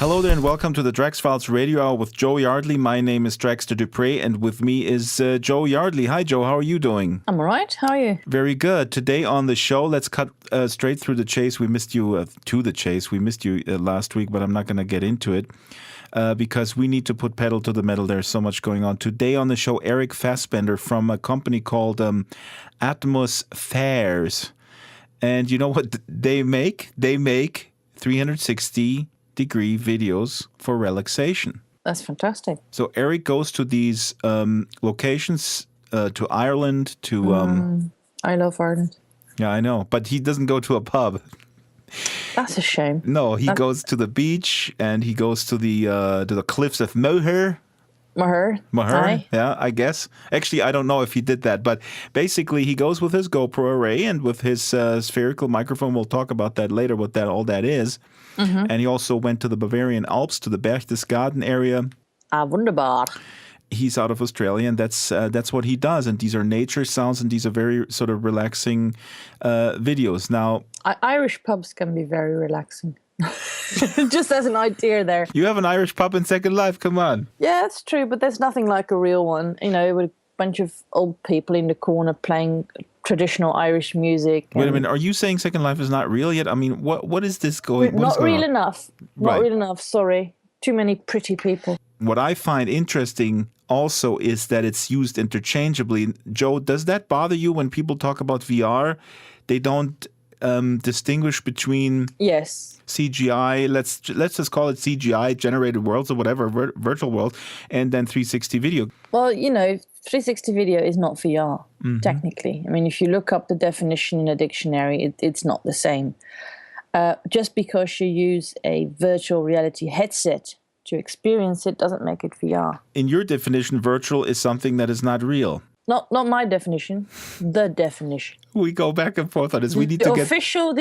Hello there and welcome to the Drax Files Radio Hour with Joe Yardley. My name is Draxter Dupre and with me is Joe Yardley. Hi Joe, how are you doing? I'm all right. How are you? Very good. Today on the show, let's cut straight through the chase. We missed you to the chase. We missed you last week, but I'm not going to get into it because we need to put pedal to the metal. There's so much going on. Today on the show, Eric Fassbender from a company called Atmospheres. And you know what they make? They make 360-degree videos for relaxation. That's fantastic. So Eric goes to these locations, to Ireland, to... I love Ireland. Yeah, I know. But he doesn't go to a pub. That's a shame. No, he goes to the beach and he goes to the cliffs of Moher. Moher. Aye. Yeah, I guess. Actually, I don't know if he did that, but basically he goes with his GoPro array and with his spherical microphone. We'll talk about that later, what all that is. Mm-hmm. And he also went to the Bavarian Alps, to the Berchtesgaden area. Ah, wunderbar. He's out of Australia, and that's what he does. And these are nature sounds, and these are very sort of relaxing videos. Now, Irish pubs can be very relaxing. Just as an idea there. You have an Irish pub in Second Life, come on. Yeah, it's true, but there's nothing like a real one. You know, with a bunch of old people in the corner playing traditional Irish music. Wait a minute, are you saying Second Life is not real yet? I mean, what is this going on? Not real enough. Not real enough, sorry. Too many pretty people. What I find interesting also is that it's used interchangeably. Joe, does that bother you when people talk about VR? They don't distinguish between CGI, let's just call it CGI, generated worlds or whatever, virtual world, and then 360 video. Well, you know, 360 video is not VR, technically. I mean, if you look up the definition in a dictionary, it's not the same. Just because you use a virtual reality headset to experience it doesn't make it VR. In your definition, virtual is something that is not real. Not my definition, the definition. We go back and forth on this. We need The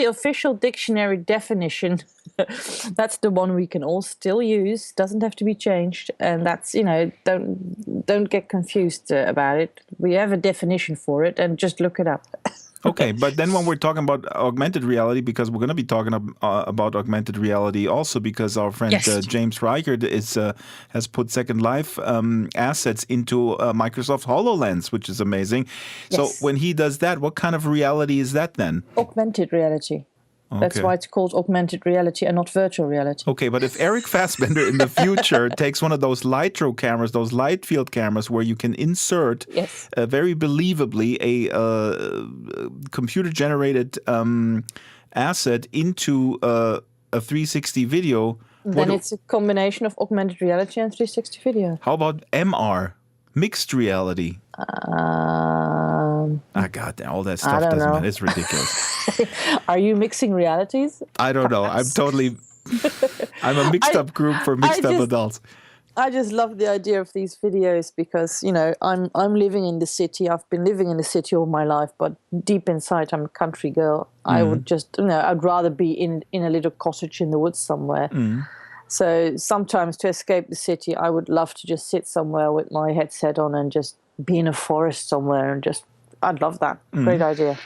official dictionary definition, that's the one we can all still use, doesn't have to be changed. And that's, you know, don't get confused about it. We have a definition for it and just look it up. Okay, but then when we're talking about augmented reality, because we're going to be talking about augmented reality also because our friend James Reichert has put Second Life assets into Microsoft HoloLens, which is amazing. Yes. So when he does that, what kind of reality is that then? Augmented reality. Okay. That's why it's called augmented reality and not virtual reality. Okay, but if Eric Fassbender in the future takes one of those Lightro cameras, those light field cameras where you can insert very believably a computer-generated asset into a 360 video... Then it's a combination of augmented reality and 360 video. How about MR, mixed reality? God, all that stuff doesn't matter. It's ridiculous. Are you mixing realities? I don't know. I'm a mixed up group for mixed up adults. I just love the idea of these videos because, you know, I'm living in the city. I've been living in the city all my life, but deep inside, I'm a country girl. I would just, you know, I'd rather be in a little cottage in the woods somewhere. So sometimes to escape the city, I would love to just sit somewhere with my headset on and just be in a forest somewhere and just, I'd love that. Great idea.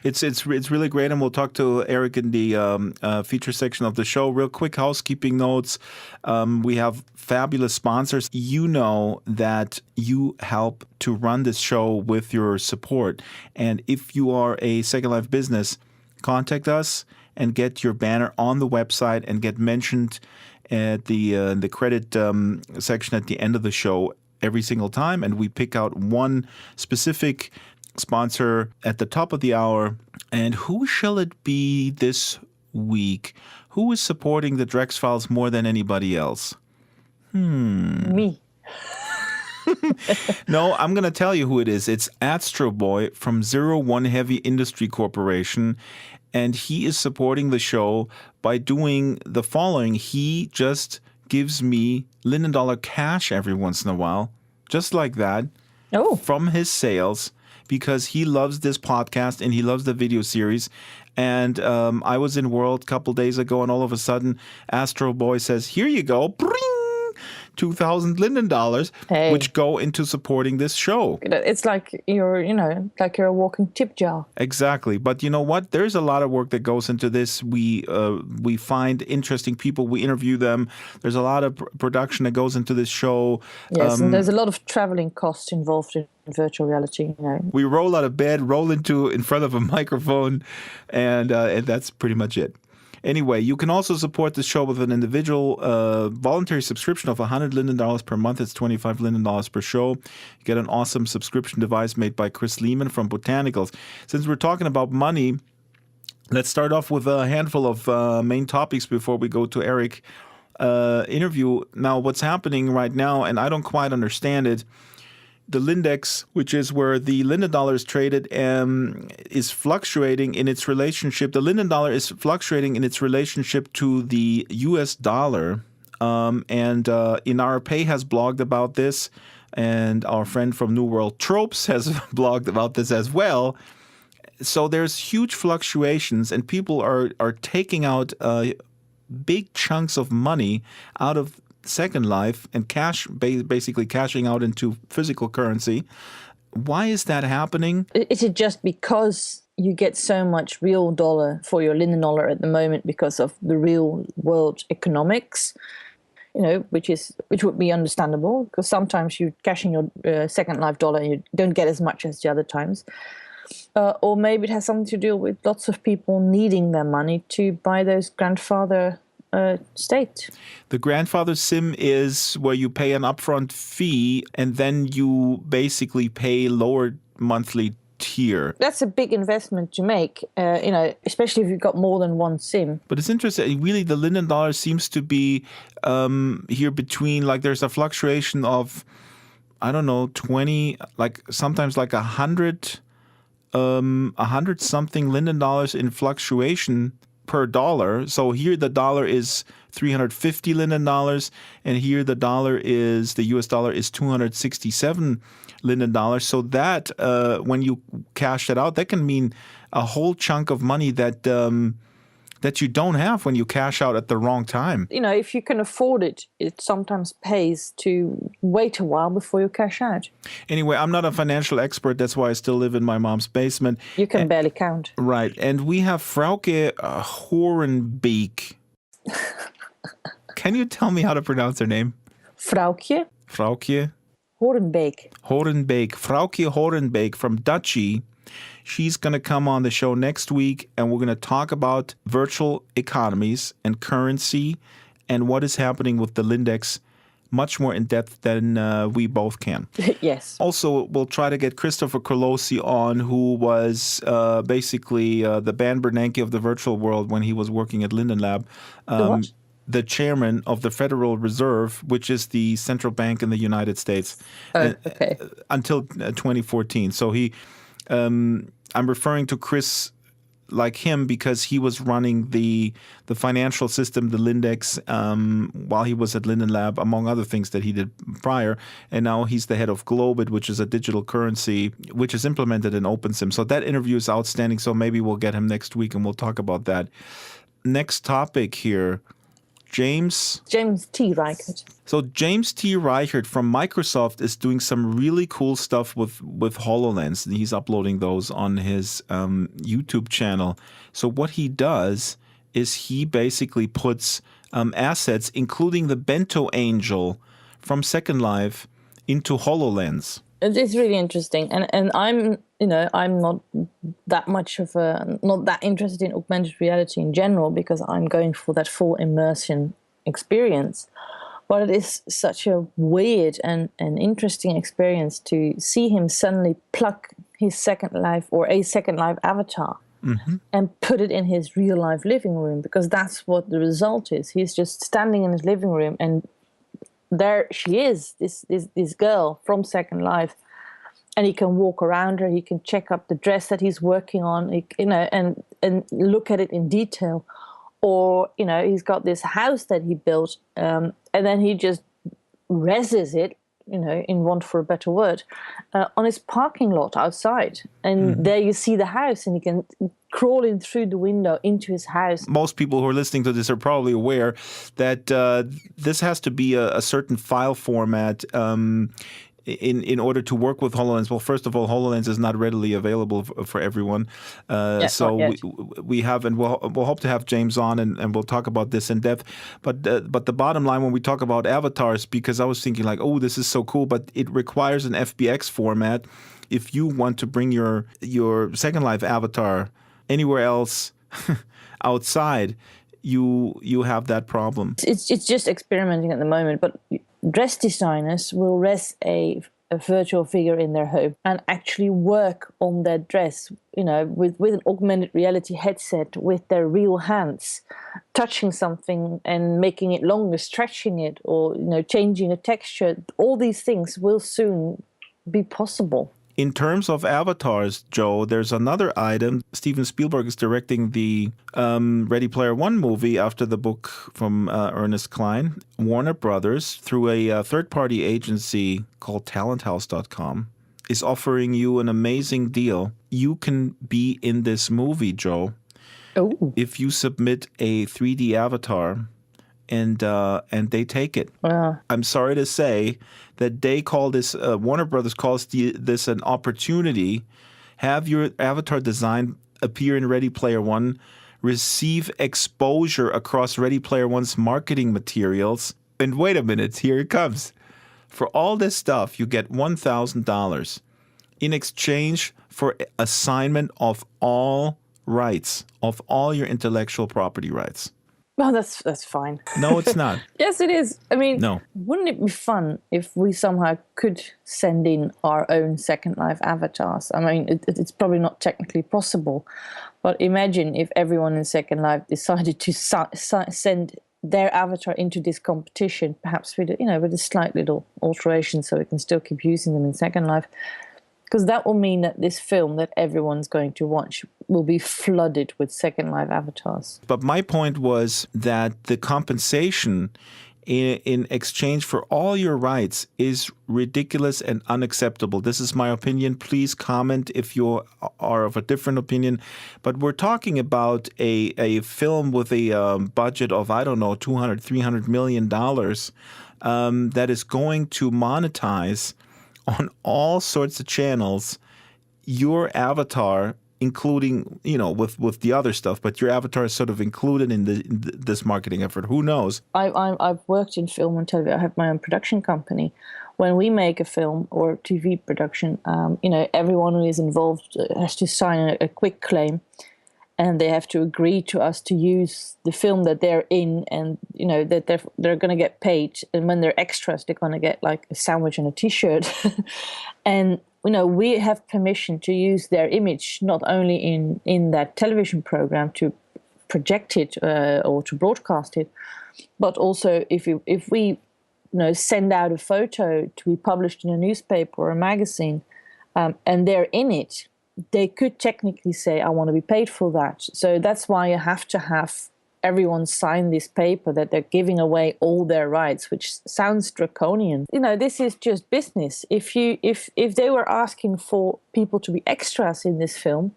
It's really great, and we'll talk to Eric in the feature section of the show. Real quick housekeeping notes. We have fabulous sponsors. You know that you help to run this show with your support. And if you are a Second Life business, contact us and get your banner on the website and get mentioned at the credit section at the end of the show every single time. And we pick out one specific sponsor at the top of the hour. And who shall it be this week? Who is supporting the Drax Files more than anybody else? Me. No, I'm going to tell you who it is. It's Astro Boy from 01 Heavy Industry Corporation. And he is supporting the show by doing the following. He just gives me Linden Dollar cash every once in a while, just like that, from his sales, because he loves this podcast and he loves the video series. And I was in World a couple days ago, and all of a sudden, Astro Boy says, "Here you go, bring, 2,000 Linden dollars, Hey. which go into supporting this show. It's like you're a walking tip jar. Exactly. But you know what? There's a lot of work that goes into this. We find interesting people. We interview them. There's a lot of production that goes into this show. Yes, and there's a lot of traveling costs involved in virtual reality. We roll out of bed, roll in front of a microphone, and that's pretty much it. Anyway, you can also support the show with an individual voluntary subscription of $100 Linden per month. It's $25 Linden per show. You get an awesome subscription device made by Chris Lehman from Botanicals. Since we're talking about money, let's start off with a handful of main topics before we go to Eric interview. Now, what's happening right now, and I don't quite understand it, the Lindex, which is where the Linden dollar is traded, is fluctuating in its relationship. The Linden dollar is fluctuating in its relationship to the U.S. dollar. And Inarapay has blogged about this, and our friend from New World Tropes has blogged about this as well. So there's huge fluctuations, and people are taking out big chunks of money out of Second Life and basically cashing out into physical currency. Why is that happening? Is it just because you get so much real dollar for your Linden dollar at the moment because of the real world economics? Which would be understandable, because sometimes you cash in your Second Life dollar and you don't get as much as the other times. Or maybe it has something to do with lots of people needing their money to buy those grandfather state. The grandfather SIM is where you pay an upfront fee and then you basically pay lower monthly tier. That's a big investment to make, especially if you've got more than one SIM. But it's interesting. Really, the Linden dollar seems to be here between, like, there's a fluctuation of, I don't know, 20, like sometimes like 100 something Linden dollars in fluctuation per dollar. So here the dollar is 350 Linden dollars, and here the US dollar is 267 Linden dollars. So that when you cash that out, that can mean a whole chunk of money that you don't have when you cash out at the wrong time. If you can afford it, it sometimes pays to wait a while before you cash out. Anyway, I'm not a financial expert. That's why I still live in my mom's basement. You can barely count. Right. And we have Frauke Horenbeek. Can you tell me how to pronounce her name? Frauke Horenbeek. Frauke Horenbeek from Dutchie. She's going to come on the show next week, and we're going to talk about virtual economies and currency and what is happening with the Lindex much more in depth than we both can. Yes. Also, we'll try to get Christopher Colosi on, who was basically the Dan Bernanke of the virtual world when he was working at Linden Lab. The chairman of the Federal Reserve, which is the central bank in the United States, okay. Until 2014. So I'm referring to Chris like him because he was running the financial system, the Lindex, while he was at Linden Lab, among other things that he did prior. And now he's the head of Globit, which is a digital currency, which is implemented in OpenSim. So that interview is outstanding. So maybe we'll get him next week and we'll talk about that. Next topic here. James T. Reichert. So James T. Reichert from Microsoft is doing some really cool stuff with HoloLens. He's uploading those on his YouTube channel. So what he does is he basically puts assets, including the Bento Angel from Second Life, into HoloLens. It's really interesting, and I'm not that much of not that interested in augmented reality in general, because I'm going for that full immersion experience. But it is such a weird and interesting experience to see him suddenly pluck his Second Life or a Second Life avatar and put it in his real life living room, because that's what the result is. He's just standing in his living room, and there she is, this girl from Second Life, and he can walk around her. He can check up the dress that he's working on, and look at it in detail. Or he's got this house that he built, and then he just reses it in want for a better word, on his parking lot outside. And there you see the house, and you can crawl in through the window into his house. Most people who are listening to this are probably aware that this has to be a certain file format in order to work with HoloLens. Well, first of all, HoloLens is not readily available for everyone. So we have, and we'll hope to have James on, and we'll talk about this in depth. But the bottom line, when we talk about avatars, because I was thinking like, oh, this is so cool, but it requires an FBX format if you want to bring your Second Life avatar anywhere else outside. You have that problem. It's just experimenting at the moment, but dress designers will rest a virtual figure in their home and actually work on that dress, with an augmented reality headset with their real hands, touching something and making it longer, stretching it, or changing a texture. All these things will soon be possible. In terms of avatars, Joe, there's another item. Steven Spielberg is directing the Ready Player One movie after the book from Ernest Cline. Warner Brothers, through a third-party agency called TalentHouse.com, is offering you an amazing deal. You can be in this movie, Joe, if you submit a 3D avatar and they take it. I'm sorry to say that they call this, Warner Brothers calls this an opportunity. Have your avatar design appear in Ready Player One, receive exposure across Ready Player One's marketing materials. And wait a minute, here it comes. For all this stuff, you get $1,000 in exchange for assignment of all rights, of all your intellectual property rights. Well, that's fine. No, it's not. Yes, it is. I mean, no. Wouldn't it be fun if we somehow could send in our own Second Life avatars? I mean, it's probably not technically possible, but imagine if everyone in Second Life decided to send their avatar into this competition, perhaps with a slight little alteration, so we can still keep using them in Second Life. Because that will mean that this film that everyone's going to watch will be flooded with Second Life avatars. But my point was that the compensation in exchange for all your rights is ridiculous and unacceptable. This is my opinion. Please comment if you are of a different opinion. But we're talking about a film with a budget of, I don't know, $200, $300 million that is going to monetize on all sorts of channels your avatar, including, with the other stuff, but your avatar is sort of included in this marketing effort. Who knows? I've worked in film and television. I have my own production company. When we make a film or TV production, everyone who is involved has to sign a quick claim, and they have to agree to us to use the film that they're in, and that they're going to get paid. And when they're extras, they're going to get like a sandwich and a T-shirt. And we have permission to use their image not only in that television program to project it or to broadcast it, but also if we send out a photo to be published in a newspaper or a magazine, and they're in it, they could technically say, I want to be paid for that. So that's why you have to have everyone sign this paper that they're giving away all their rights, which sounds draconian. This is just business. If they were asking for people to be extras in this film,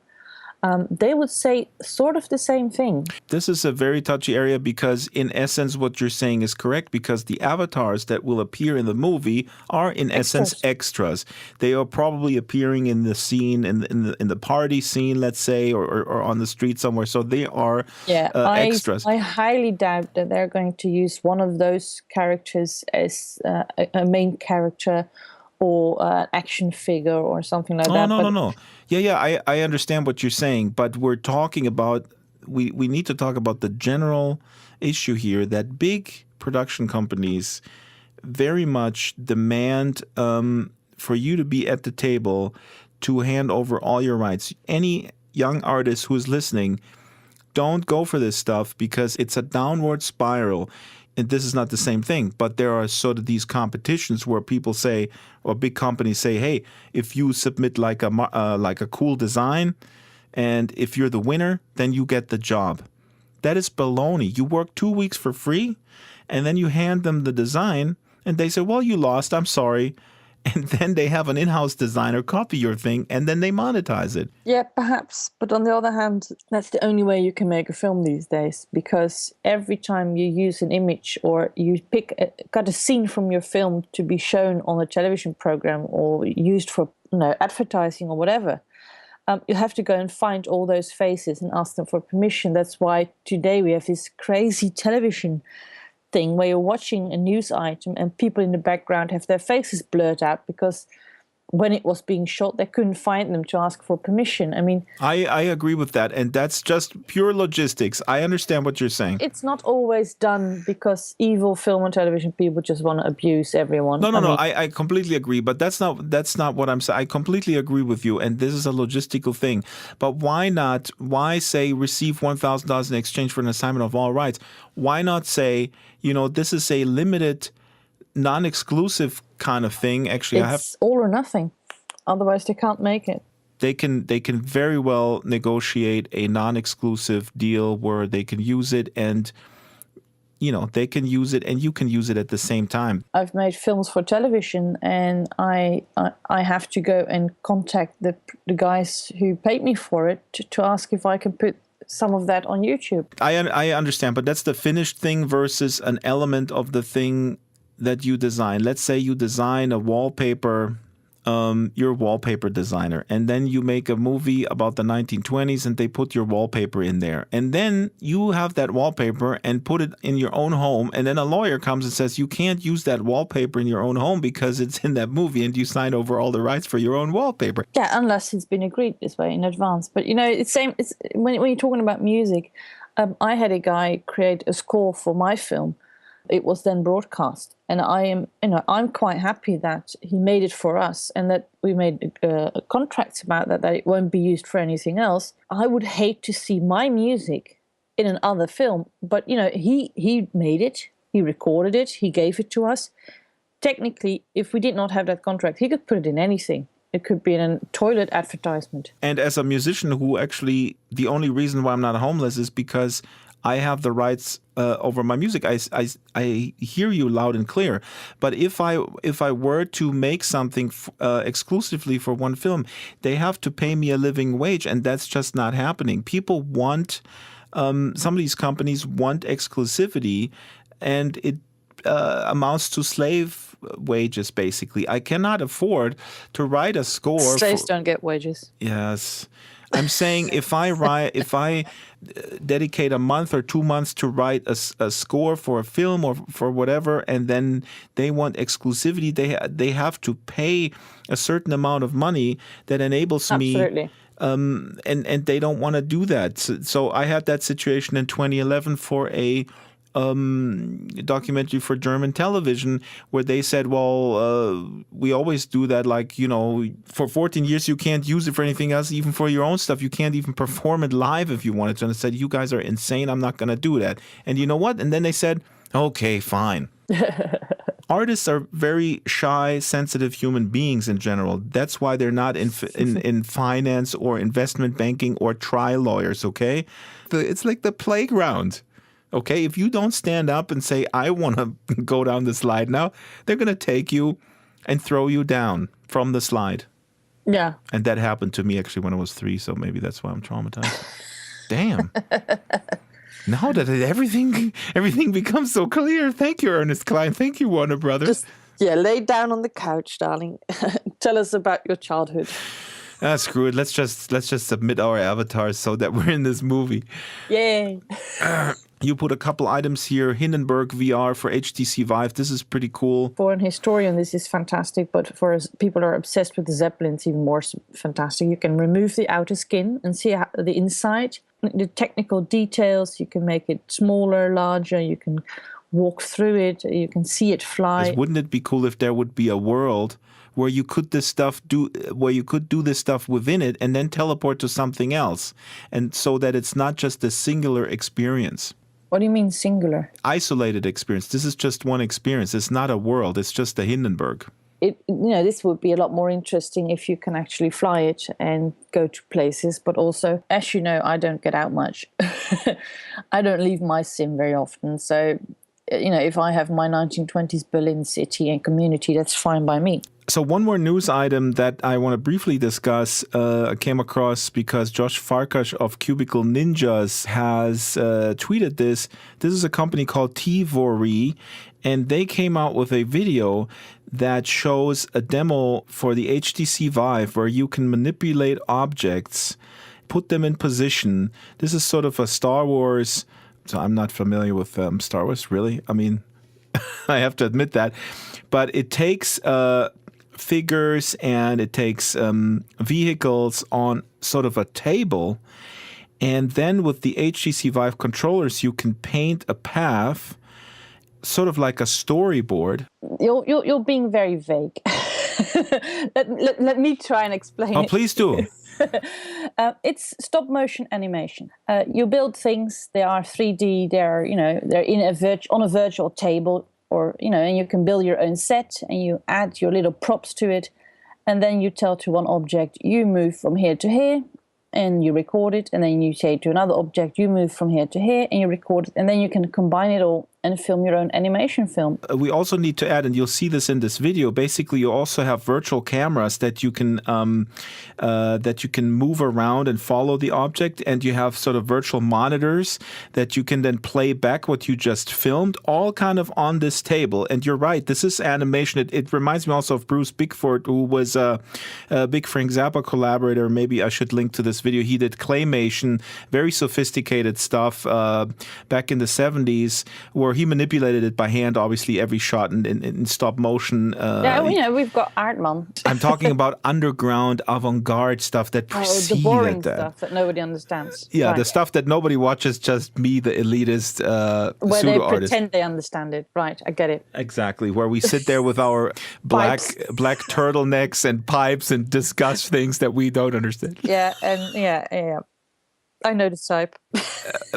they would say sort of the same thing. This is a very touchy area because, in essence, what you're saying is correct, because the avatars that will appear in the movie are, in essence, extras. They are probably appearing in the scene, in the party scene, let's say, or on the street somewhere. So they are extras. I highly doubt that they're going to use one of those characters as a main character or an action figure or something like that. No. Yeah, I understand what you're saying, but we're talking about, we need to talk about the general issue here that big production companies very much demand for you to be at the table to hand over all your rights. Any young artist who's listening, don't go for this stuff because it's a downward spiral. And this is not the same thing, but there are sort of these competitions where people say, or big companies say, hey, if you submit like a cool design, and if you're the winner, then you get the job. That is baloney. You work 2 weeks for free, and then you hand them the design, And they say, well, you lost, I'm sorry. And then they have an in-house designer copy your thing, and then they monetize it. Yeah, perhaps. But on the other hand, that's the only way you can make a film these days, because every time you use an image or you got a scene from your film to be shown on a television program or used for advertising or whatever, you have to go and find all those faces and ask them for permission. That's why today we have this crazy television thing where you're watching a news item and people in the background have their faces blurred out because when it was being shot, they couldn't find them to ask for permission. I mean, I agree with that, and that's just pure logistics. I understand what you're saying. it's not always done because evil film and television people just want to abuse everyone. No. I completely agree, but that's not what I'm saying. I completely agree with you, and this is a logistical thing. But why say receive $1,000 in exchange for an assignment of all rights? Why not say, this is a limited, non-exclusive kind of thing? Actually, it's all or nothing. Otherwise, they can't make it. They can very well negotiate a non-exclusive deal where they can use it, and they can use it and you can use it at the same time. I've made films for television, and I have to go and contact the guys who paid me for it to ask if I can put some of that on YouTube. I understand, but that's the finished thing versus an element of the thing that you design. Let's say you design a wallpaper, you're a wallpaper designer, and then you make a movie about the 1920s and they put your wallpaper in there. And then you have that wallpaper and put it in your own home, and then a lawyer comes and says you can't use that wallpaper in your own home because it's in that movie and you signed over all the rights for your own wallpaper. Yeah, unless it's been agreed this way in advance. But it's same. It's when you're talking about music, I had a guy create a score for my film. It was then broadcast, and I'm quite happy that he made it for us and that we made contracts about that it won't be used for anything else. I would hate to see my music in another film, but he made it, he recorded it, he gave it to us. Technically, if we did not have that contract, he could put it in anything. It could be in a toilet advertisement. And as a musician who actually, the only reason why I'm not homeless is because I have the rights over my music. I hear you loud and clear. But if I were to make something exclusively for one film, they have to pay me a living wage, and that's just not happening. People want, some of these companies want exclusivity, and it amounts to slave wages, basically. I cannot afford to write a score. Slaves don't get wages. Yes. I'm saying if I dedicate a month or 2 months to write a score for a film or for whatever, and then they want exclusivity, they have to pay a certain amount of money that enables Absolutely. me. And they don't want to do that. So I had that situation in 2011 for a documentary for German television where they said, well, we always do that, like, for 14 years you can't use it for anything else, even for your own stuff. You can't even perform it live if you wanted to. And I said, you guys are insane. I'm not going to do that. And you know what? And then they said, okay, fine. Artists are very shy, sensitive human beings in general. That's why they're not in finance or investment banking or trial lawyers, okay? It's like the playground. Okay, if you don't stand up and say, I want to go down the slide now, they're going to take you and throw you down from the slide. Yeah. And that happened to me actually when I was 3, so maybe that's why I'm traumatized. Damn. Now that everything becomes so clear. Thank you, Ernest Klein. Thank you, Warner Brothers. Lay down on the couch, darling. Tell us about your childhood. Screw it. Let's just submit our avatars so that we're in this movie. Yay. You put a couple items here. Hindenburg VR for HTC Vive. This is pretty cool. For an historian, this is fantastic, but for people who are obsessed with the Zeppelin, it's even more fantastic. You can remove the outer skin and see the inside, the technical details. You can make it smaller, larger. You can walk through it. You can see it fly. Wouldn't it be cool if there would be a world where you could do this stuff within it and then teleport to something else, and so that it's not just a singular experience? What do you mean singular? Isolated experience. This is just one experience. It's not a world. It's just a Hindenburg. This would be a lot more interesting if you can actually fly it and go to places. But also, as you know, I don't get out much. I don't leave my sim very often. So if I have my 1920s Berlin city and community, that's fine by me. So one more news item that I want to briefly discuss came across because Josh Farkash of Cubicle Ninjas has tweeted this. This is a company called Tvori, and they came out with a video that shows a demo for the HTC Vive where you can manipulate objects, put them in position. This is sort of a Star Wars. So I'm not familiar with Star Wars, really. I mean, I have to admit that. But it takes figures and it takes vehicles on sort of a table, and then with the HTC Vive controllers you can paint a path, sort of like a storyboard. You're being very vague. let me try and explain it. Oh, please do. It's stop motion animation. You build things. They are 3D. They're on a virtual table. Or, and you can build your own set and you add your little props to it. And then you tell to one object, you move from here to here, and you record it. And then you say to another object, you move from here to here, and you record it. And then you can combine it all and film your own animation film. We also need to add, and you'll see this in this video, basically you also have virtual cameras that you can move around and follow the object, and you have sort of virtual monitors that you can then play back what you just filmed, all kind of on this table. And you're right, this is animation. It reminds me also of Bruce Bigford, who was a big Frank Zappa collaborator. Maybe I should link to this video. He did claymation, very sophisticated stuff back in the 70s, where he manipulated it by hand, obviously, every shot in stop motion. We've got Artman. I'm talking about underground avant-garde stuff that preceded the boring that. Stuff that nobody understands. Yeah, right. The stuff that nobody watches, just me, the elitist where they pseudo-artist. Pretend they understand it. Right, I get it. Exactly, where we sit there with our black turtlenecks and pipes and discuss things that we don't understand. Yeah, and I know the type.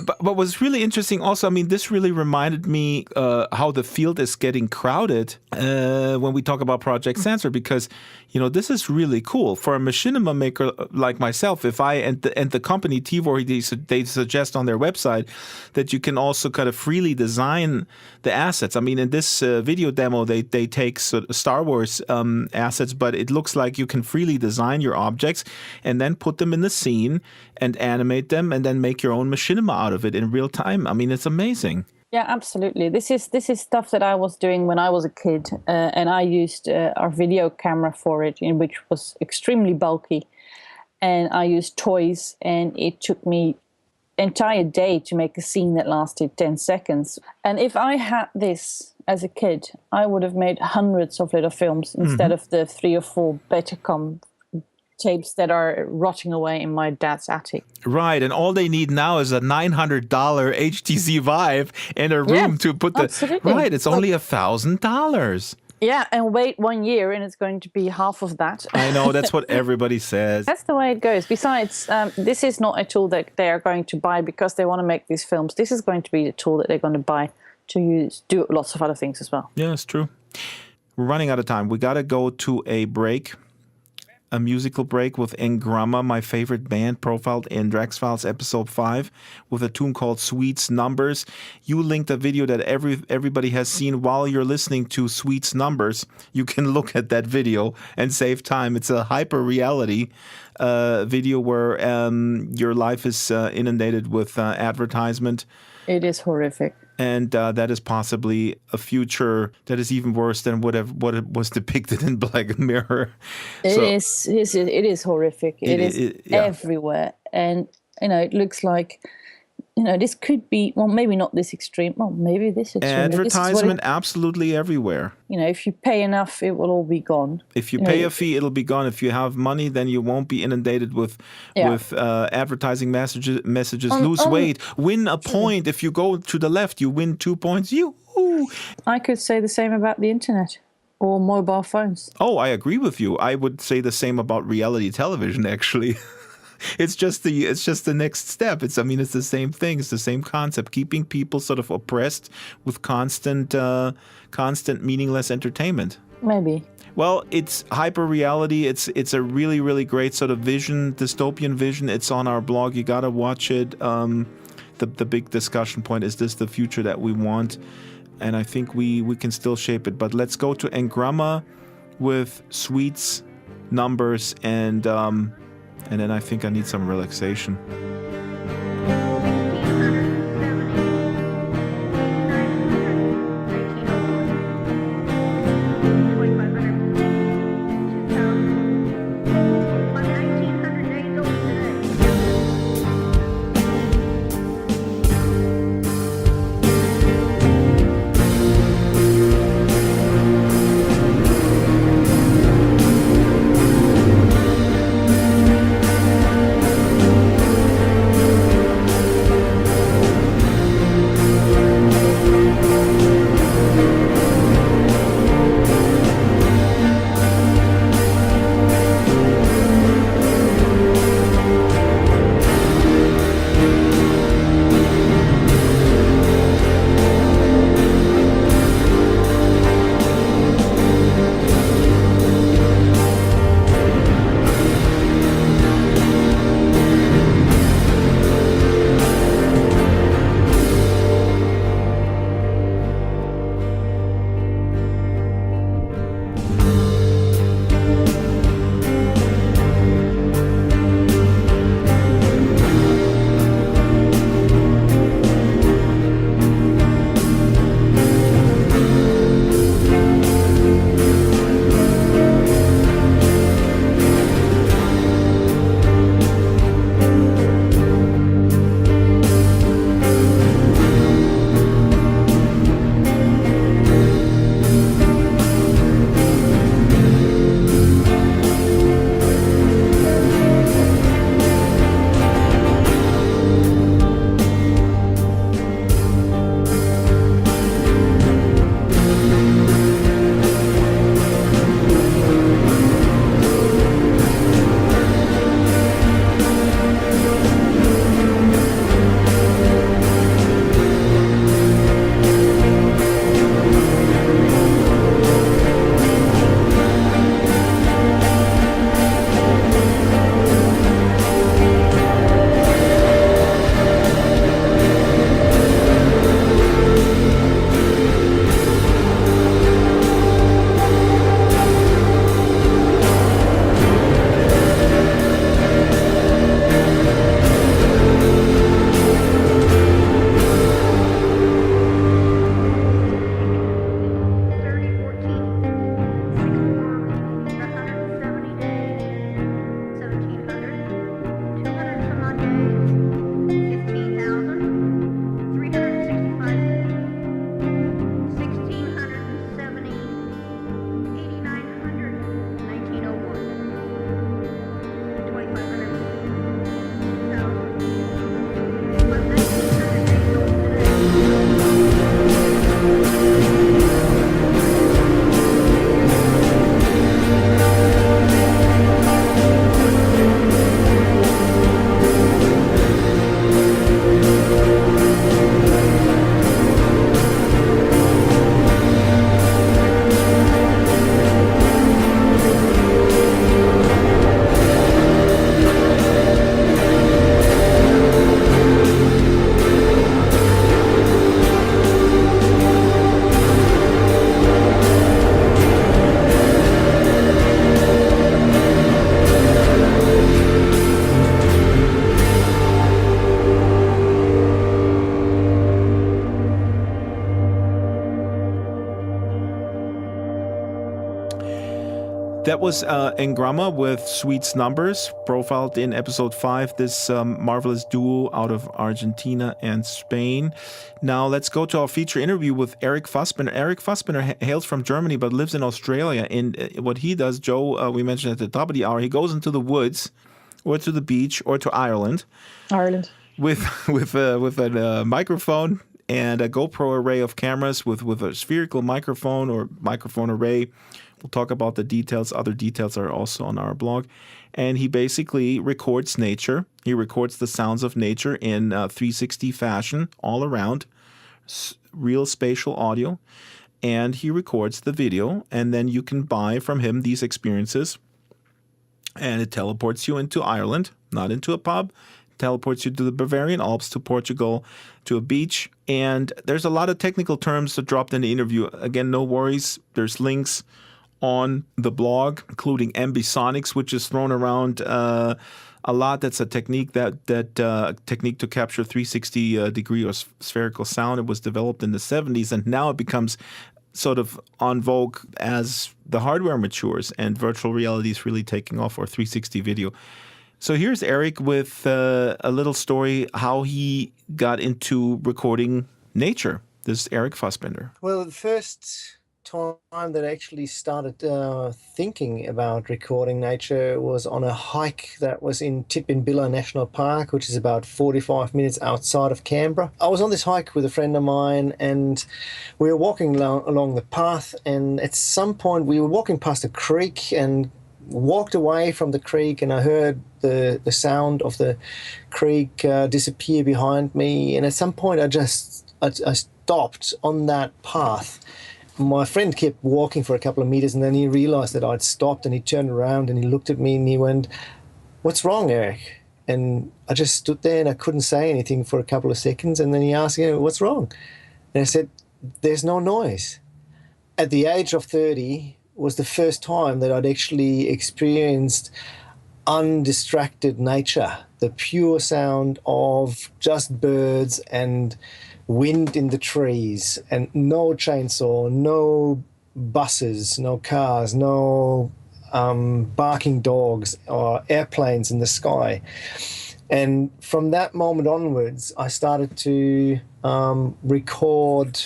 But what was really interesting also, I mean, this really reminded me how the field is getting crowded when we talk about Project Sensor, because, this is really cool. For a machinima maker like myself, if I and the company Tvori, they suggest on their website that you can also kind of freely design the assets. I mean, in this video demo, they take Star Wars assets, but it looks like you can freely design your objects and then put them in the scene and animate them and then make your own machinima out of it in real time. I mean, it's amazing. Yeah, absolutely. This is stuff that I was doing when I was a kid, and I used our video camera for it, which was extremely bulky. And I used toys, and it took me entire day to make a scene that lasted 10 seconds. And if I had this as a kid, I would have made hundreds of little films instead of the 3 or 4 Betacom tapes that are rotting away in my dad's attic. Right, and all they need now is a $900 HTC Vive and a room to put the... Absolutely. Right, it's only $1,000. Yeah, and wait 1 year and it's going to be half of that. I know, that's what everybody says. That's the way it goes. Besides, this is not a tool that they are going to buy because they want to make these films. This is going to be the tool that they're going to buy to do lots of other things as well. Yeah, it's true. We're running out of time. We got to go to a break. A musical break with Engramma, my favorite band, profiled in Drax Files episode 5, with a tune called Sweet's Numbers. You linked a video that everybody has seen while you're listening to Sweet's Numbers. You can look at that video and save time. It's a hyper reality video where your life is inundated with advertisement. It is horrific. And that is possibly a future that is even worse than what it was depicted in Black Mirror. It is horrific. It is everywhere. And, it looks like, this could be, well, maybe not this extreme. Well, maybe this extreme. Advertisement absolutely everywhere. If you pay enough, it will all be gone. If you pay a fee, it'll be gone. If you have money, then you won't be inundated with advertising messages. Lose weight, win a point. If you go to the left, you win 2 points. I could say the same about the internet or mobile phones. Oh, I agree with you. I would say the same about reality television, actually. It's just the next step. It's the same thing. It's the same concept, keeping people sort of oppressed with constant meaningless entertainment. Maybe. Well, it's hyper reality. It's a really, really great sort of vision, dystopian vision. It's on our blog. You gotta watch it. The big discussion point is this the future that we want? and I think we can still shape it. But let's go to Engramma with Sweets, Numbers, and then I think I need some relaxation. That was Engramma with Sweets Numbers, profiled in episode 5, this marvelous duo out of Argentina and Spain. Now let's go to our feature interview with Eric Fassbender. Eric Fassbender hails from Germany but lives in Australia. And what he does, Joe, we mentioned at the top of the hour, he goes into the woods or to the beach or to Ireland. With a microphone and a GoPro array of cameras with a spherical microphone or microphone array. We'll talk about the details. Other details are also on our blog. And he basically records nature. He records the sounds of nature in 360 fashion all around, real spatial audio. And he records the video. And then you can buy from him these experiences. And it teleports you into Ireland, not into a pub, teleports you to the Bavarian Alps, to Portugal, to a beach. And there's a lot of technical terms that dropped in the interview. Again, no worries. There's links on the blog, including ambisonics, which is thrown around a lot. That's a technique technique to capture 360 degree or spherical sound. It was developed in the 70s, and now it becomes sort of en vogue as the hardware matures and virtual reality is really taking off, or 360 video. So here's Eric with a little story how he got into recording nature. This is Eric Fassbender. Well, the first time that I actually started thinking about recording nature was on a hike that was in Tidbinbilla National Park, which is about 45 minutes outside of Canberra. I was on this hike with a friend of mine, and we were walking along the path, and at some point we were walking past a creek and walked away from the creek, and I heard the sound of the creek disappear behind me, and at some point I stopped on that path. My friend kept walking for a couple of meters, and then he realized that I'd stopped, and he turned around and he looked at me and he went, "What's wrong, Eric?" And I just stood there and I couldn't say anything for a couple of seconds, and then he asked, "What's wrong?" And I said, "There's no noise." At the age of 30 was the first time that I'd actually experienced undistracted nature, the pure sound of just birds and wind in the trees, and no chainsaw, no buses, no cars, no barking dogs or airplanes in the sky. And from that moment onwards, I started to record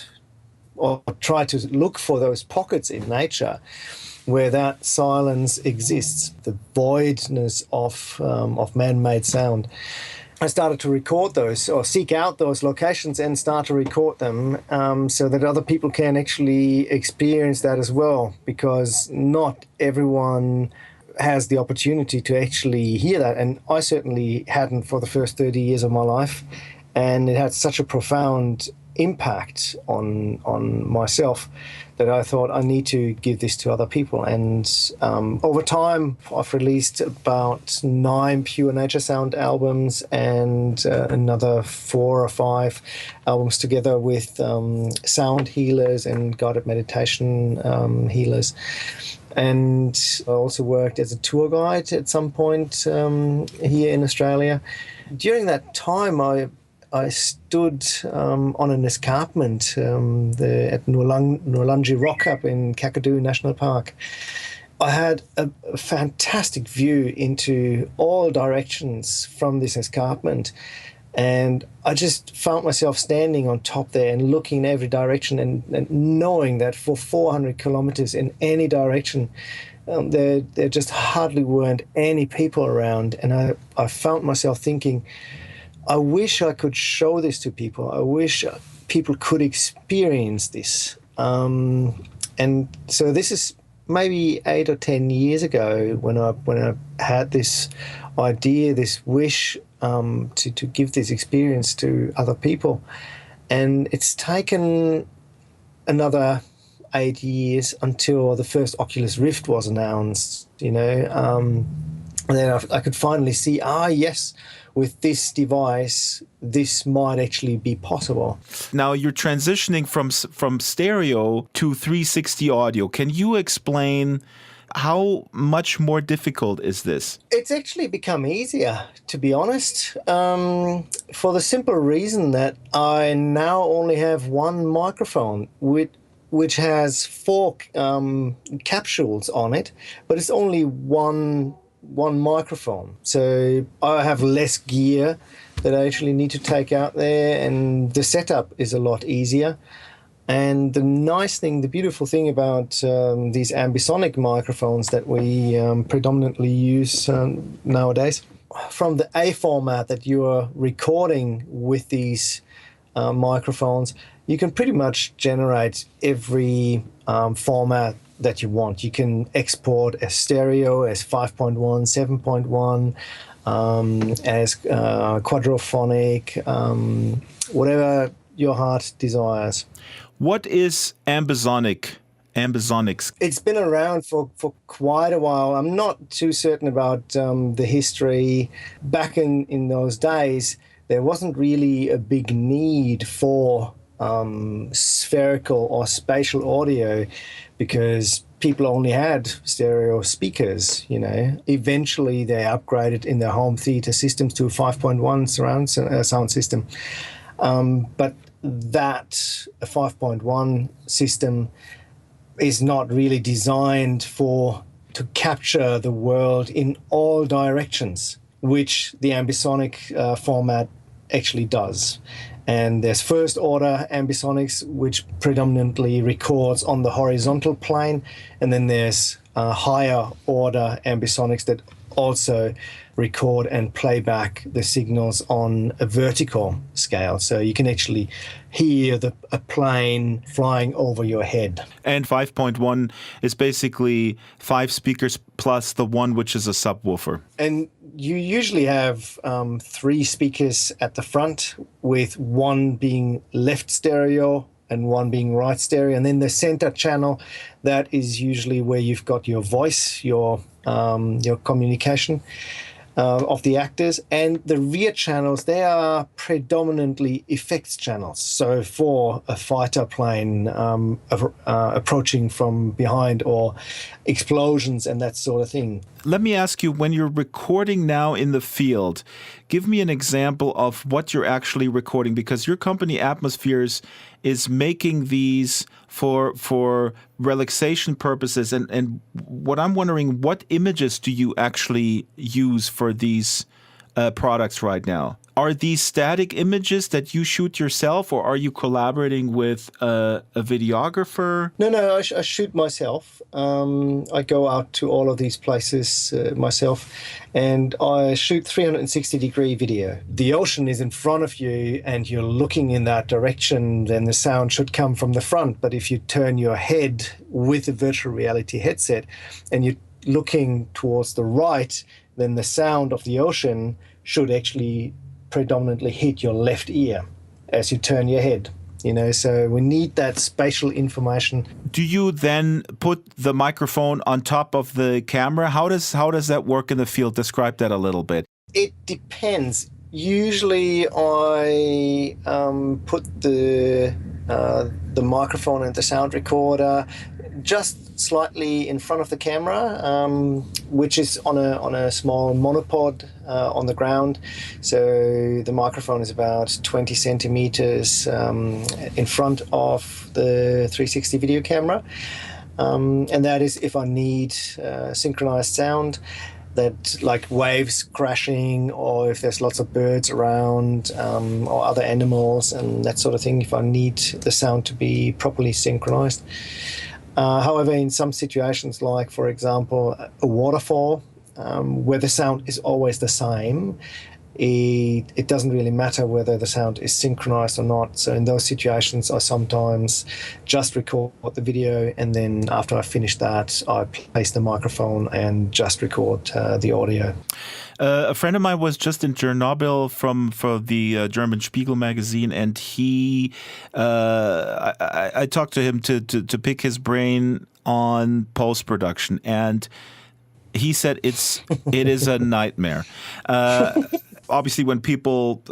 or try to look for those pockets in nature where that silence exists, the voidness of man-made sound. I started to record those, or seek out those locations and start to record them so that other people can actually experience that as well, because not everyone has the opportunity to actually hear that. And I certainly hadn't for the first 30 years of my life. And it had such a profound impact on myself that I thought I need to give this to other people. And over time, I've released about 9 pure nature sound albums and another 4 or 5 albums together with sound healers and guided meditation healers. And I also worked as a tour guide at some point here in Australia. During that time, I stood on an escarpment at Noarlunga Rock up in Kakadu National Park. I had a fantastic view into all directions from this escarpment, and I just found myself standing on top there and looking in every direction and knowing that for 400 kilometers in any direction, there just hardly weren't any people around. And I found myself thinking, I wish I could show this to people. I wish people could experience this. And so this is maybe 8 or 10 years ago when I had this idea, this wish to give this experience to other people. And it's taken another 8 years until the first Oculus Rift was announced, and then I could finally see, yes, with this device, this might actually be possible. Now you're transitioning from stereo to 360 audio. Can you explain how much more difficult is this? It's actually become easier, to be honest, for the simple reason that I now only have one microphone which has 4 capsules on it, but it's only one microphone. So I have less gear that I actually need to take out there, and the setup is a lot easier. And the beautiful thing about these ambisonic microphones that we predominantly use nowadays, from the A format that you are recording with these microphones, you can pretty much generate every format that you want. You can export as stereo, as 5.1, 7.1, as quadraphonic, whatever your heart desires. What is ambisonic ambisonics? It's been around for quite a while. I'm not too certain about the history. Back in those days, there wasn't really a big need for spherical or spatial audio because people only had stereo speakers, you know. Eventually, they upgraded in their home theater systems to a 5.1 surround sound system. But that 5.1 system is not really designed to capture the world in all directions, which the ambisonic format actually does. And there's first order ambisonics, which predominantly records on the horizontal plane. And then there's higher order ambisonics that also record and play back the signals on a vertical scale. So you can actually hear a plane flying over your head. And 5.1 is basically 5 speakers plus the one which is a subwoofer. And you usually have 3 speakers at the front, with one being left stereo and one being right stereo. And then the center channel, that is usually where you've got your voice, your communication of the actors. And the rear channels, they are predominantly effects channels. So for a fighter plane approaching from behind, or explosions and that sort of thing. Let me ask you, when you're recording now in the field, give me an example of what you're actually recording, because your company Atmospheres is making these for relaxation purposes. And what I'm wondering, what images do you actually use for these products right now? Are these static images that you shoot yourself, or are you collaborating with a videographer? No, I shoot myself. I go out to all of these places myself, and I shoot 360-degree video. The ocean is in front of you and you're looking in that direction, then the sound should come from the front. But if you turn your head with a virtual reality headset and you're looking towards the right, then the sound of the ocean should actually predominantly hit your left ear as you turn your head, you know. So we need that spatial information. Do you then put the microphone on top of the camera? How does that work in the field? Describe that a little bit. It depends. Usually I put the microphone and the sound recorder just slightly in front of the camera, which is on a small monopod on the ground. So the microphone is about 20 centimeters in front of the 360 video camera. And that is if I need synchronized sound, that like waves crashing, or if there's lots of birds around, or other animals and that sort of thing, if I need the sound to be properly synchronized. However, in some situations, like, for example, a waterfall, where the sound is always the same, it doesn't really matter whether the sound is synchronized or not. So in those situations, I sometimes just record the video, and then after I finish that, I place the microphone and just record the audio. A friend of mine was just in Chernobyl for the German Spiegel magazine, and I talked to him to pick his brain on post-production, and he said it is a nightmare. Obviously, when people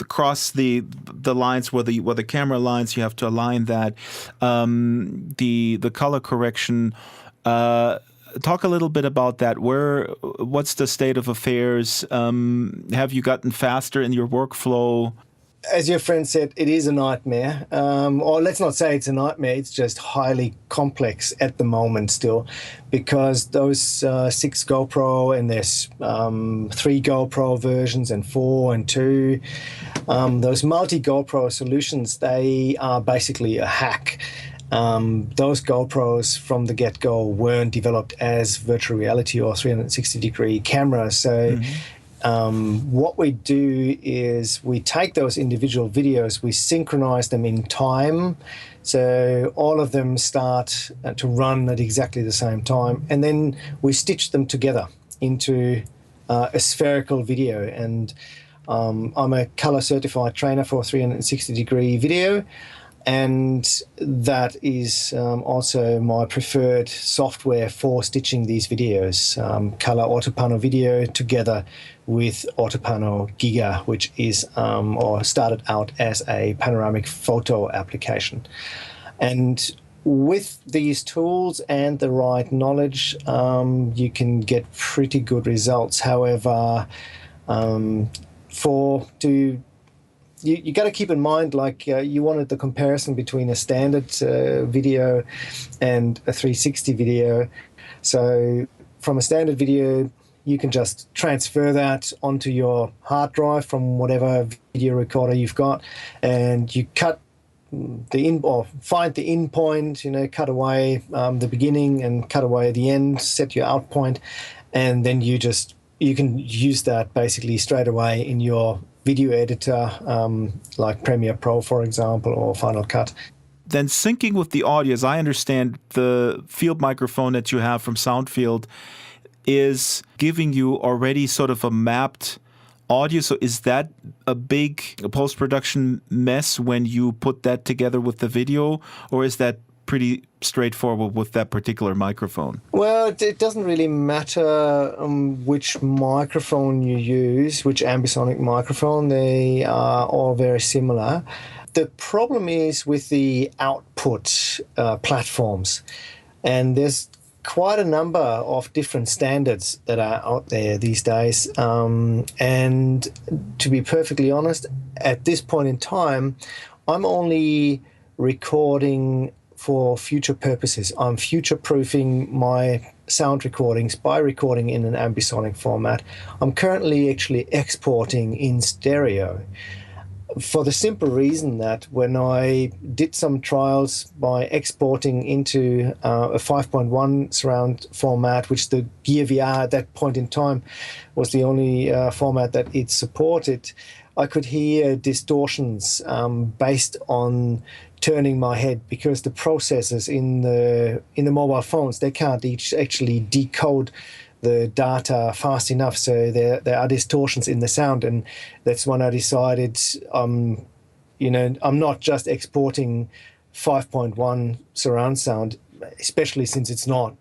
cross the lines where the camera lines, you have to align that. The color correction. Talk a little bit about that. What's the state of affairs? Have you gotten faster in your workflow? As your friend said, it is a nightmare. Or let's not say it's a nightmare. It's just highly complex at the moment still, because those 6 GoPro, and there's 3 GoPro versions and 4 and 2. Those multi-GoPro solutions, they are basically a hack. Those GoPros from the get-go weren't developed as virtual reality or 360-degree cameras. So what we do is we take those individual videos, we synchronize them in time. So all of them start to run at exactly the same time. And then we stitch them together into a spherical video. And I'm a color certified trainer for 360-degree video. And that is also my preferred software for stitching these videos. Color Autopano Video together with Autopano Giga, which is or started out as a panoramic photo application. And with these tools and the right knowledge, you can get pretty good results. However, you got to keep in mind, like you wanted the comparison between a standard video and a 360 video. So from a standard video, you can just transfer that onto your hard drive from whatever video recorder you've got, and you cut or find the in point, cut away the beginning and cut away the end, set your out point, and then you can use that basically straight away in your video editor, like Premiere Pro, for example, or Final Cut. Then syncing with the audio, as I understand, the field microphone that you have from Soundfield is giving you already sort of a mapped audio. So is that a big post-production mess when you put that together with the video, or is that pretty straightforward with that particular microphone? Well, it doesn't really matter which microphone you use, which ambisonic microphone. They are all very similar. The problem is with the output platforms, and there's quite a number of different standards that are out there these days. And to be perfectly honest, at this point in time, I'm only recording for future purposes. I'm future-proofing my sound recordings by recording in an ambisonic format. I'm currently actually exporting in stereo, for the simple reason that when I did some trials by exporting into a 5.1 surround format, which the Gear VR at that point in time was the only format that it supported, I could hear distortions based on turning my head, because the processors in the mobile phones, they can't actually decode the data fast enough, so there are distortions in the sound. And that's when I decided, I'm not just exporting 5.1 surround sound, especially since it's not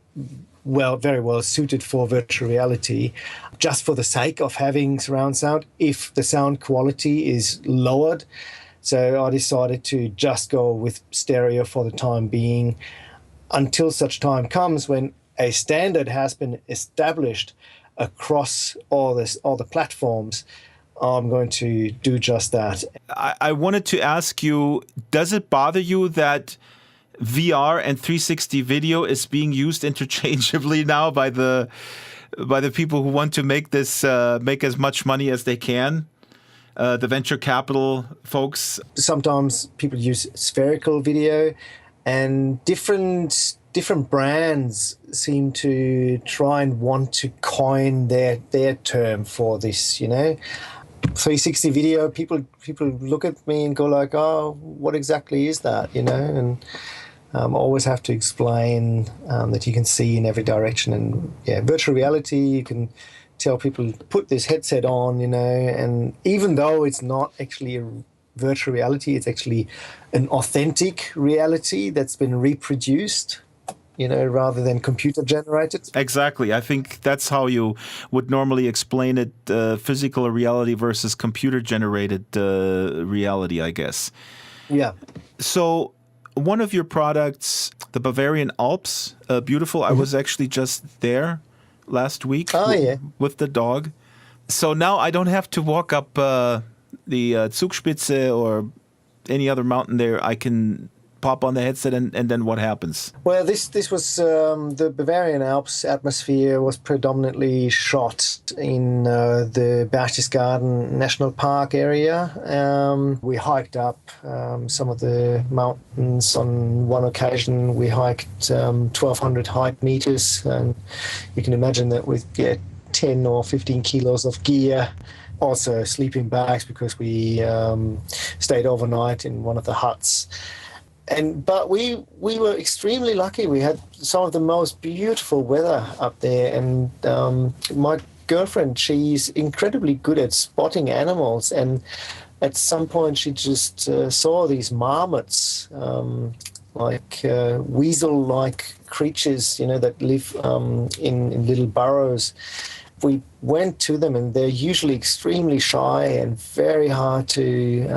very well suited for virtual reality, just for the sake of having surround sound if the sound quality is lowered. So I decided to just go with stereo for the time being, until such time comes when a standard has been established across all the platforms. I'm going to do just that. I wanted to ask you, does it bother you that VR and 360 video is being used interchangeably now by the people who want to make this make as much money as they can? The venture capital folks. Sometimes people use spherical video, and different brands seem to try and want to coin their term for this, 360 video, people look at me and go like, oh, what exactly is that, and I always have to explain that you can see in every direction. And virtual reality, you can tell people, put this headset on, and even though it's not actually a virtual reality, it's actually an authentic reality that's been reproduced, rather than computer generated. Exactly. I think that's how you would normally explain it, physical reality versus computer generated reality, I guess. Yeah. So one of your products, the Bavarian Alps, beautiful. I was actually just there last week with the dog. So now I don't have to walk up the Zugspitze or any other mountain there. I can pop on the headset and then what happens? Well, this was the Bavarian Alps atmosphere was predominantly shot in the Berchtesgaden National Park area. We hiked up some of the mountains. On one occasion, we hiked 1,200 height meters, and you can imagine that with 10 or 15 kilos of gear. Also sleeping bags, because we stayed overnight in one of the huts. But we were extremely lucky. We had some of the most beautiful weather up there, and my girlfriend, she's incredibly good at spotting animals, and at some point she just saw these marmots, like weasel-like creatures, that live in little burrows. We went to them, and they're usually extremely shy and very hard to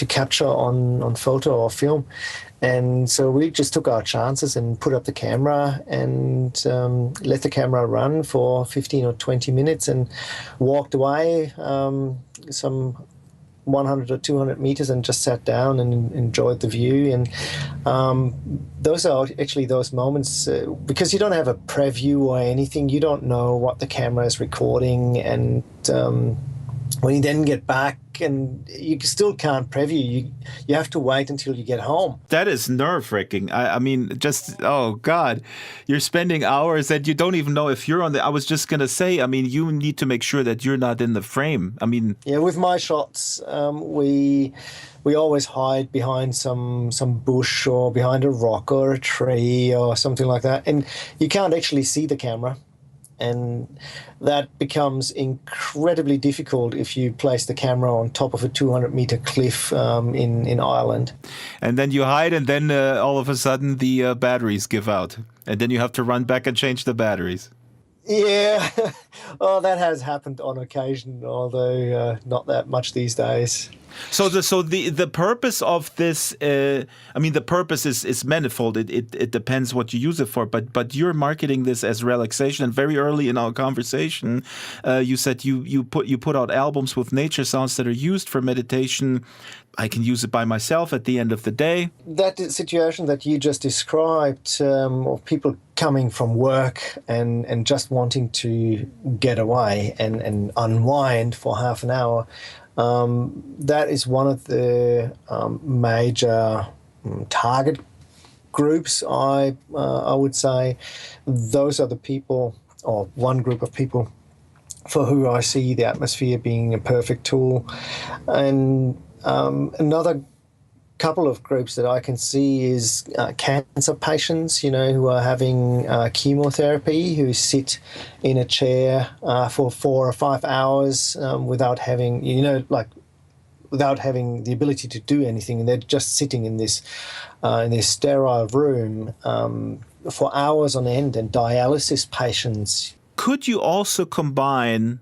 capture on photo or film. And so we just took our chances and put up the camera and let the camera run for 15 or 20 minutes and walked away some 100 or 200 meters and just sat down and enjoyed the view. And those are actually those moments, because you don't have a preview or anything, you don't know what the camera is recording. And when you then get back, and you still can't preview, you have to wait until you get home. That is nerve-wracking. I mean, just, oh God, you're spending hours that you don't even know if you're on the, I was just going to say, I mean, you need to make sure that you're not in the frame. I mean. Yeah, with my shots, we always hide behind some bush or behind a rock or a tree or something like that. And you can't actually see the camera. And that becomes incredibly difficult if you place the camera on top of a 200-meter cliff in Ireland. And then you hide, and then all of a sudden the batteries give out. And then you have to run back and change the batteries. Yeah, oh, that has happened on occasion, although not that much these days. So the purpose of this, I mean, the purpose is manifold. It depends what you use it for. But you're marketing this as relaxation. And very early in our conversation, you said you put out albums with nature sounds that are used for meditation. I can use it by myself at the end of the day. That situation that you just described, of people coming from work and just wanting to get away and unwind for half an hour, that is one of the major target groups, I would say. Those are the people, or one group of people, for who I see the atmosphere being a perfect tool. And another couple of groups that I can see is cancer patients, who are having chemotherapy, who sit in a chair for 4 or 5 hours without having, without having the ability to do anything. And they're just sitting in this sterile room for hours on end, and dialysis patients. Could you also combine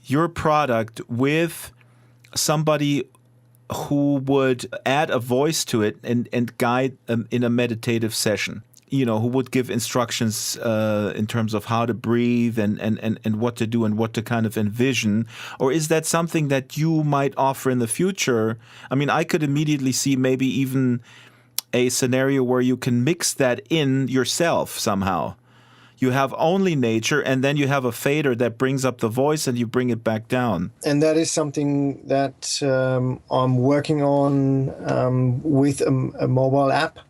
your product with somebody who would add a voice to it and guide in a meditative session, who would give instructions in terms of how to breathe and what to do and what to kind of envision? Or is that something that you might offer in the future? I mean, I could immediately see maybe even a scenario where you can mix that in yourself somehow. You have only nature, and then you have a fader that brings up the voice and you bring it back down. And that is something that I'm working on with a mobile app.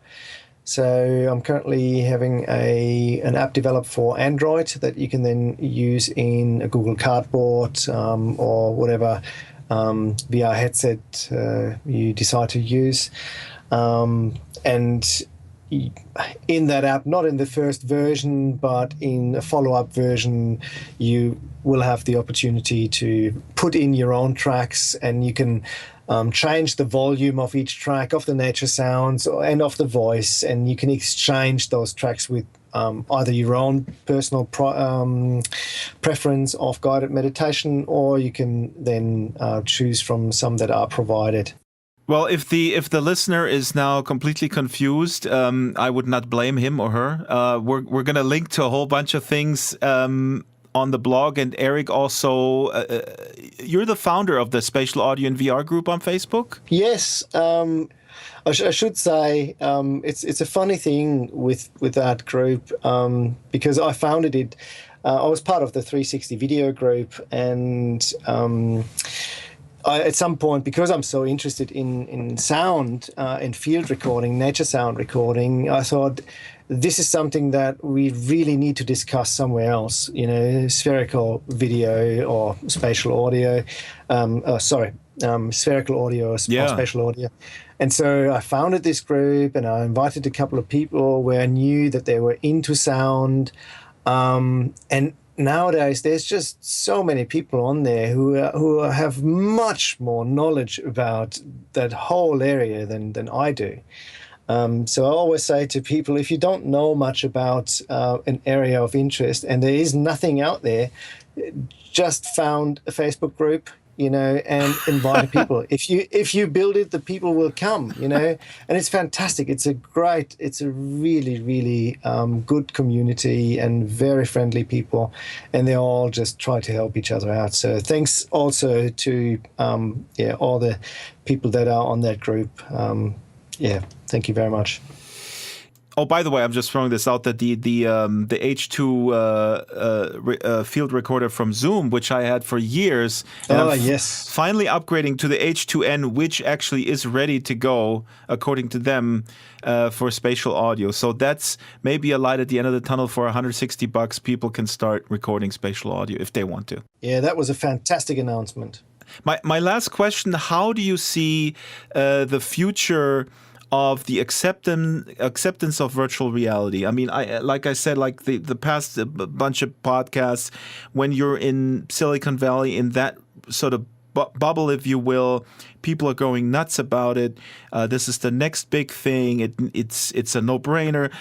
So I'm currently having an app developed for Android that you can then use in a Google Cardboard or whatever VR headset you decide to use. And in that app, not in the first version, but in a follow-up version, you will have the opportunity to put in your own tracks, and you can change the volume of each track, of the nature sounds and of the voice, and you can exchange those tracks with either your own personal preference of guided meditation, or you can then choose from some that are provided. Well, if the listener is now completely confused, I would not blame him or her. We're going to link to a whole bunch of things on the blog. And Eric, also, you're the founder of the Spatial Audio and VR group on Facebook? Yes. I should say it's a funny thing with that group because I founded it. I was part of the 360 video group, and at some point, because I'm so interested in sound and field recording, nature sound recording, I thought this is something that we really need to discuss somewhere else, spherical video or spatial audio. Spherical audio or spatial audio. And so I founded this group, and I invited a couple of people where I knew that they were into sound. And nowadays there's just so many people on there who have much more knowledge about that whole area than I do. So I always say to people, if you don't know much about an area of interest and there is nothing out there, just found a Facebook group, and invite people. If you build it, the people will come, and it's fantastic. It's a really, really good community and very friendly people, and they all just try to help each other out. So thanks also to all the people that are on that group. Thank you very much. Oh, by the way, I'm just throwing this out that the H2 field recorder from Zoom, which I had for years, and I'm finally upgrading to the H2N, which actually is ready to go, according to them, for spatial audio. So that's maybe a light at the end of the tunnel. For $160, people can start recording spatial audio if they want to. Yeah, that was a fantastic announcement. My last question: how do you see the future of the acceptance of virtual reality? I mean, like I said, like the past bunch of podcasts, when you're in Silicon Valley, in that sort of bubble, if you will, people are going nuts about it. This is the next big thing. It's a no-brainer.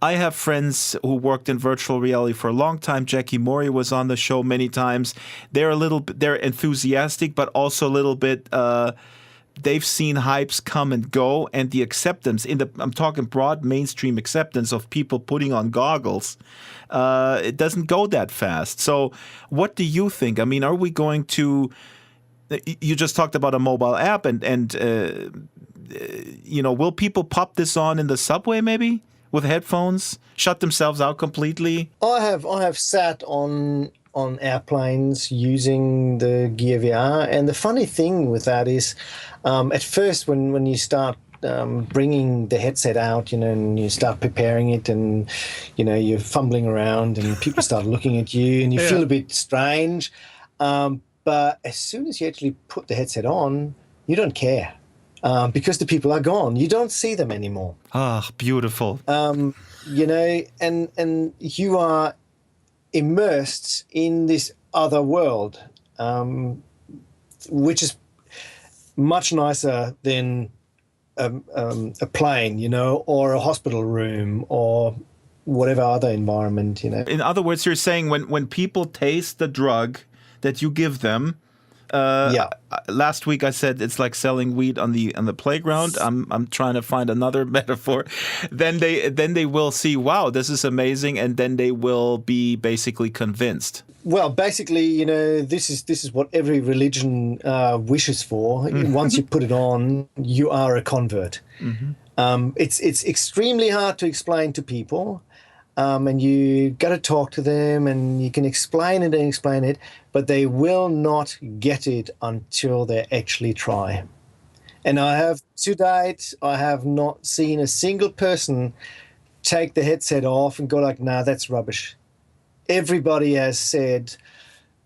I have friends who worked in virtual reality for a long time. Jackie Mori was on the show many times. They're enthusiastic, but also a little bit. They've seen hypes come and go, and the acceptance I'm talking broad mainstream acceptance of people putting on goggles. It doesn't go that fast. So what do you think? I mean, are we going to, you just talked about a mobile app and will people pop this on in the subway maybe with headphones, shut themselves out completely? I have sat on airplanes using the Gear VR, and the funny thing with that is, at first when you start bringing the headset out, and you start preparing it, and you're fumbling around, and people start looking at you, and you feel a bit strange. But as soon as you actually put the headset on, you don't care, because the people are gone. You don't see them anymore. Ah, beautiful. And you are immersed in this other world, which is much nicer than a plane, or a hospital room or whatever other environment, In other words, you're saying when people taste the drug that you give them, last week I said it's like selling weed on the playground. I'm trying to find another metaphor. Then they will see, wow, this is amazing, and then they will be basically convinced. Well, basically, this is what every religion wishes for. Once you put it on, you are a convert. Mm-hmm. It's extremely hard to explain to people. And you got to talk to them, and you can explain it, but they will not get it until they actually try. And to date, I have not seen a single person take the headset off and go like, nah, that's rubbish. Everybody has said,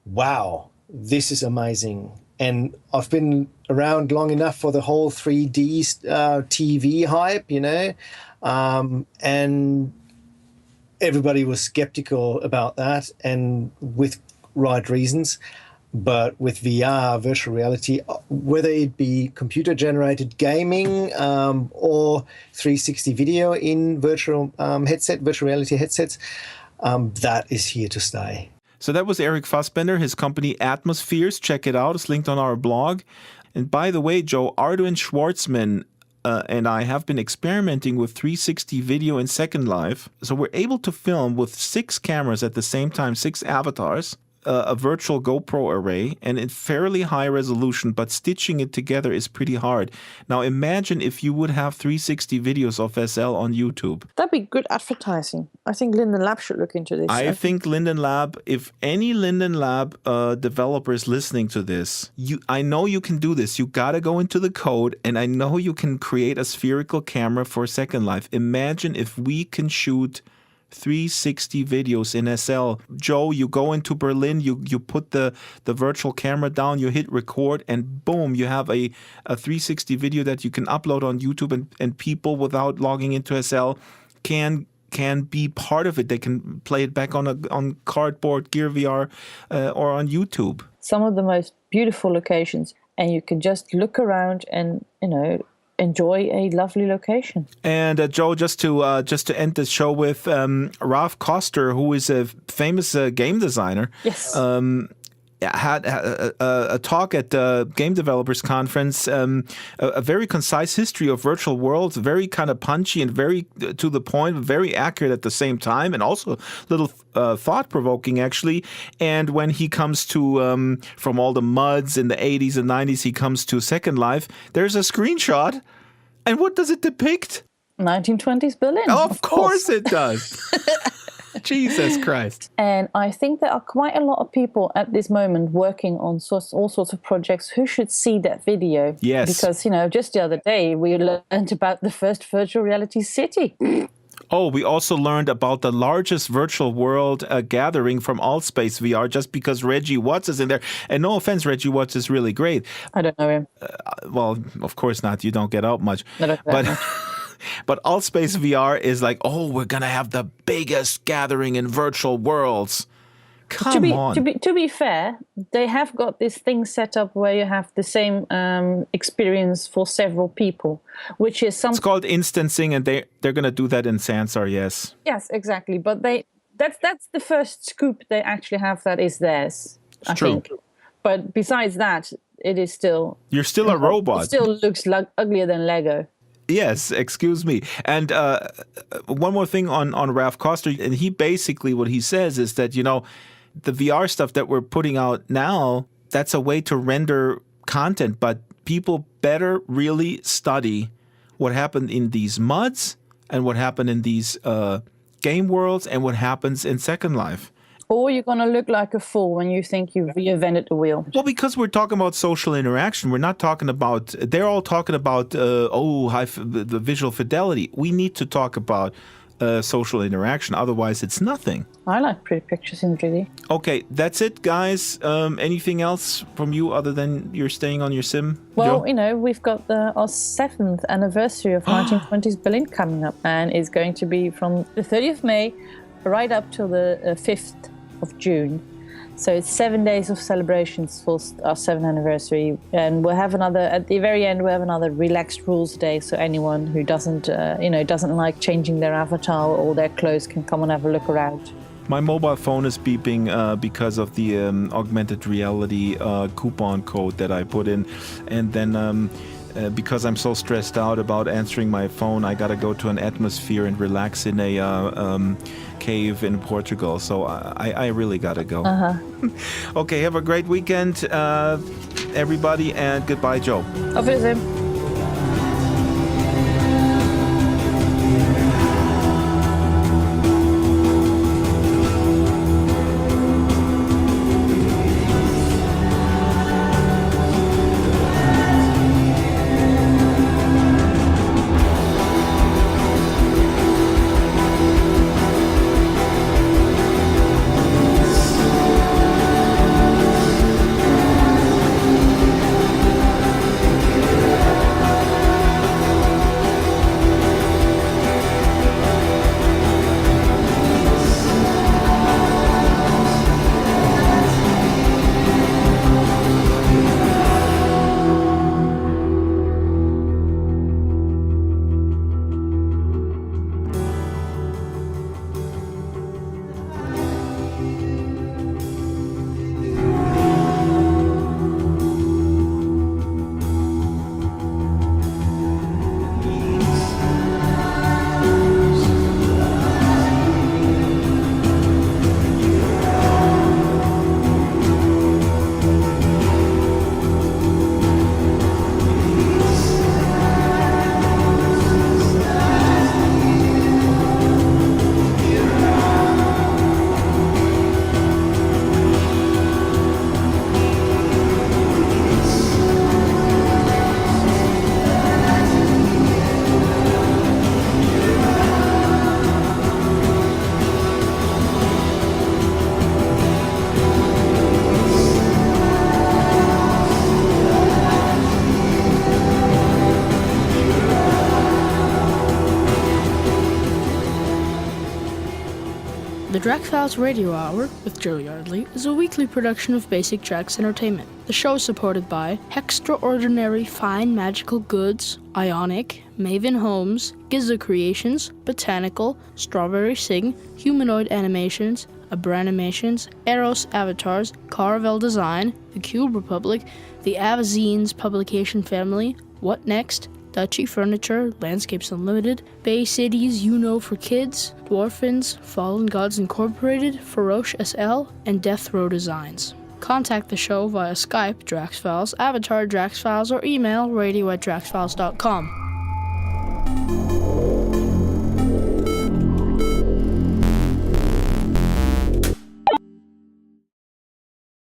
wow, this is amazing. And I've been around long enough for the whole 3D TV hype, and everybody was skeptical about that, and with right reasons. But with VR, virtual reality, whether it be computer-generated gaming or 360 video in virtual reality headsets, that is here to stay. So that was Eric Fassbender, his company Atmospheres. Check it out. It's linked on our blog. And by the way, Joe, Arduin Schwartzman and I have been experimenting with 360 video in Second Life. So we're able to film with 6 cameras at the same time, 6 avatars, a virtual GoPro array, and in fairly high resolution, but stitching it together is pretty hard. Now imagine if you would have 360 videos of SL on YouTube. That'd be good advertising. I think Linden Lab should look into this. I think Linden Lab, if any Linden Lab developer is listening to this, I know you can do this. You got to go into the code, and I know you can create a spherical camera for Second Life. Imagine if we can shoot 360 videos in SL. Joe, you go into Berlin, you put the virtual camera down, you hit record, and boom, you have a 360 video that you can upload on YouTube, and people without logging into SL can can be part of it. They can play it back on cardboard, Gear VR, or on YouTube. Some of the most beautiful locations, and you can just look around and, enjoy a lovely location. And Joe, just to end the show with Raph Koster, who is a famous game designer. Yes. Had a talk at the Game Developers Conference, a very concise history of virtual worlds, very kind of punchy and very to the point, very accurate at the same time, and also a little thought-provoking, actually. And when he comes to, from all the muds in the 80s and 90s, he comes to Second Life, there's a screenshot. And what does it depict? 1920s Berlin. Oh, of course it does. Jesus Christ. And I think there are quite a lot of people at this moment working on all sorts of projects who should see that video. Yes. Because, just the other day we learned about the first virtual reality city. Oh, we also learned about the largest virtual world gathering from Alps VR just because Reggie Watts is in there. And no offense, Reggie Watts is really great. I don't know him. Well, of course not. You don't get out much. I don't know much. But Alps VR is like, we're going to have the biggest gathering in virtual worlds. Come on. To be fair, they have got this thing set up where you have the same experience for several people, which is something. It's called instancing, and they're going to do that in Sansar, yes. Yes, exactly. But that's the first scoop they actually have that is theirs, I think. But besides that, it is still... You're still a robot. It still looks uglier than Lego. Yes, excuse me. And one more thing on Raph Koster, and he basically, what he says is that, the VR stuff that we're putting out now, that's a way to render content, but people better really study what happened in these muds and what happened in these game worlds and what happens in Second Life. Or you're going to look like a fool when you think you've reinvented the wheel. Well, because we're talking about social interaction. We're not talking about, they're all talking about, the visual fidelity. We need to talk about social interaction. Otherwise, it's nothing. I like pretty pictures in 3D. Okay, that's it, guys. Anything else from you other than you're staying on your sim? Well, Joe? we've got our 7th anniversary of 1920s Berlin coming up, and it's going to be from the 30th of May right up till the 5th of June. So it's 7 days of celebrations for our 7th anniversary. And we'll have at the very end, we'll have another relaxed rules day. So anyone who doesn't like changing their avatar or their clothes can come and have a look around. My mobile phone is beeping because of the augmented reality coupon code that I put in. And then because I'm so stressed out about answering my phone, I got to go to an atmosphere and relax in a cave in Portugal. So I really got to go. Okay, have a great weekend, everybody, and goodbye, Joe. Auf Wiedersehen. The Drax Files Radio Hour with Joe Yardley is a weekly production of Basic Drax Entertainment. The show is supported by Extraordinary Fine Magical Goods, Ionic, Maven Homes, Giza Creations, Botanical, Strawberry Sing, Humanoid Animations, Abranimations, Eros Avatars, Caravel Design, The Cube Republic, the Avazines Publication Family, What Next, Dutchy Furniture, Landscapes Unlimited, Bay Cities for Kids, Dwarfins, Fallen Gods Incorporated, Feroce SL, and Death Row Designs. Contact the show via Skype, DraxFiles, Avatar, DraxFiles, or email radio@draxfiles.com.